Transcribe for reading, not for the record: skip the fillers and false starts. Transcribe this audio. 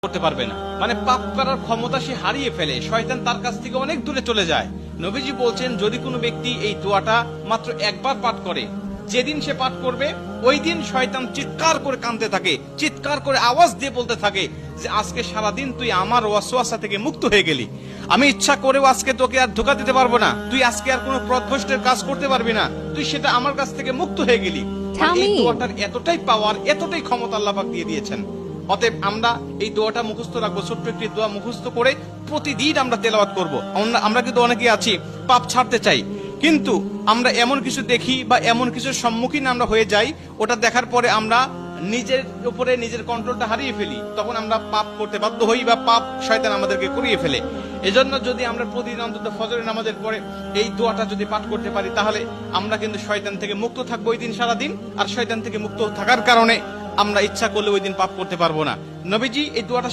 করতে পারবে না, মানে পাপ করার ক্ষমতা সে হারিয়ে ফেলে, শয়তান তার কাছ থেকে অনেক দূরে চলে যায়। নবীজি বলছেন, যদি কোনো ব্যক্তি এই দোয়াটা মাত্র একবার পাঠ করে, যেদিন সে পাঠ করবে ওই দিন শয়তান চিৎকার করে কাঁদতে থাকে, চিৎকার করে আওয়াজ দিয়ে বলতে থাকে যে আজকে সারাদিন তুই আমার ওয়াসওয়াসা থেকে মুক্ত হয়ে গেলি, আমি ইচ্ছা করেও আজকে তোকে আর ধোঁকা দিতে পারবো না, তুই আজকে আর কোনো পথভ্রষ্টের কাজ করতে পারবি না, তুই সেটা আমার কাছ থেকে মুক্ত হয়ে গেলি। এই দোয়াটার এতটাই পাওয়ার, এতটাই ক্ষমতা আল্লাহ পাক দিয়ে দিয়েছেন। অতএব আমরা এই দোয়াটা মুখস্থ রাখবো, ছোট্ট একটি দোয়া মুখস্থ করে প্রতিদিন আমরা তেলাওয়াত করব। আমরা কিন্তু অনেকে আছি পাপ ছাড়তে চাই, কিন্তু আমরা এমন কিছু দেখি বা এমন কিছুর সম্মুখীন আমরা হয়ে যাই, ওটা দেখার পরে আমরা নিজের উপরে নিজের কন্ট্রোলটা হারিয়ে ফেলি, তখন আমরা পাপ করতে বাধ্য হই বা পাপ শয়তান আমাদেরকে করিয়ে ফেলে। এজন্য যদি আমরা প্রতিদিন অন্তত ফজরের নামাজের পরে এই দোয়াটা যদি পাঠ করতে পারি, তাহলে আমরা কিন্তু শয়তান থেকে মুক্ত থাকবো ওই দিন সারাদিন। আর শয়তান থেকে মুক্ত থাকার কারণে আমরা ইচ্ছা করলে ওই দিন পাপ করতে পারবো না। নবীজি এই দোয়াটা